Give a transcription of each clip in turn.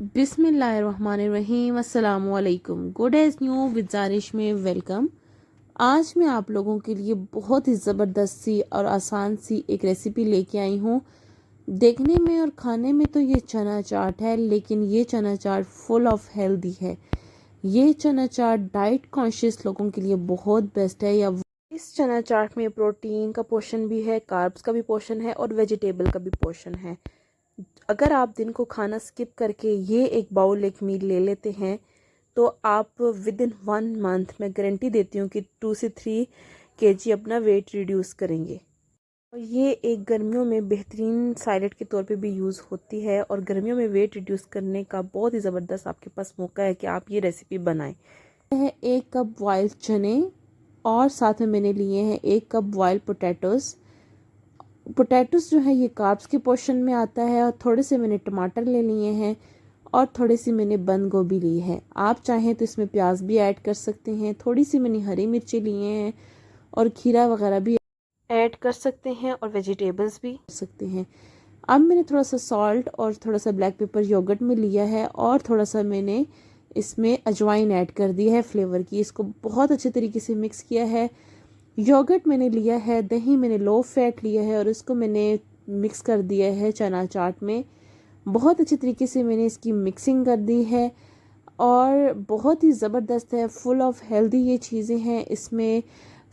बिस्मिल्लाहिर्रहमानिर्रहीम। अस्सलाम वालेकुम। गुड एज न्यू विद ज़ारिश में वेलकम। आज मैं आप लोगों के लिए बहुत ही ज़बरदस्त सी और आसान सी एक रेसिपी लेके आई हूँ। देखने में और खाने में तो ये चना चाट है, लेकिन ये चना चाट फुल ऑफ हेल्दी है। ये चना चाट डाइट कॉन्शियस लोगों के लिए बहुत बेस्ट है। या इस चना चाट में प्रोटीन का पोर्शन भी है, कार्ब्स का भी पोर्शन है और वेजिटेबल का भी पोर्शन है। अगर आप दिन को खाना स्किप करके ये एक बाउल एक मील ले लेते हैं तो आप विद इन 1 मंथ मैं गारंटी देती हूँ कि 2 से 3 kg अपना वेट रिड्यूस करेंगे। और ये एक गर्मियों में बेहतरीन साइलेड के तौर पे भी यूज़ होती है और गर्मियों में वेट रिड्यूस करने का बहुत ही ज़बरदस्त आपके पास मौका है कि आप ये रेसिपी बनाएं। है 1 कप बॉइल्ड चने और साथ में मैंने लिए हैं 1 कप बॉइल्ड पोटैटोस जो है ये कार्ब्स के पोर्शन में आता है। और थोड़े से मैंने टमाटर ले लिए हैं और थोड़ी सी मैंने बंद गोभी ली है। आप चाहें तो इसमें प्याज भी ऐड कर सकते हैं। थोड़ी सी मैंने हरी मिर्ची लिए हैं और खीरा वगैरह भी ऐड कर सकते हैं और वेजिटेबल्स भी कर सकते हैं। अब मैंने थोड़ा सा सॉल्ट और थोड़ा सा ब्लैक पेपर योगर्ट में लिया है और थोड़ा सा मैंने इसमें अजवाइन ऐड कर दी है फ्लेवर की। इसको बहुत अच्छे तरीके से मिक्स किया है। योगर्ट मैंने लिया है, दही मैंने लो फैट लिया है और इसको मैंने मिक्स कर दिया है चना चाट में। बहुत अच्छे तरीके से मैंने इसकी मिक्सिंग कर दी है और बहुत ही ज़बरदस्त है, फुल ऑफ हेल्दी ये चीज़ें हैं। इसमें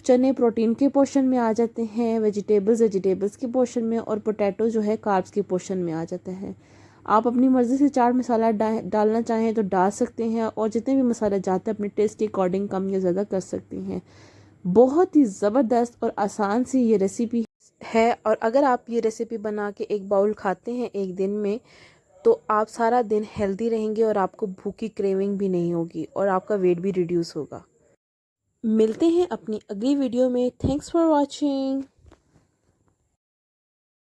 चने प्रोटीन के पोर्शन में आ जाते हैं, वेजिटेबल्स के पोर्शन में और पोटैटो जो है कार्ब्स के पोर्शन में आ जाता है। आप अपनी मर्ज़ी से चाट मसाला डालना चाहें तो डाल सकते हैं और जितने भी मसाला जाते हैं अपने टेस्ट के अकॉर्डिंग कम या ज़्यादा कर सकती हैं। बहुत ही ज़बरदस्त और आसान सी ये रेसिपी है और अगर आप ये रेसिपी बना के एक बाउल खाते हैं एक दिन में तो आप सारा दिन हेल्दी रहेंगे और आपको भूख की क्रेविंग भी नहीं होगी और आपका वेट भी रिड्यूस होगा। मिलते हैं अपनी अगली वीडियो में। Thanks for watching.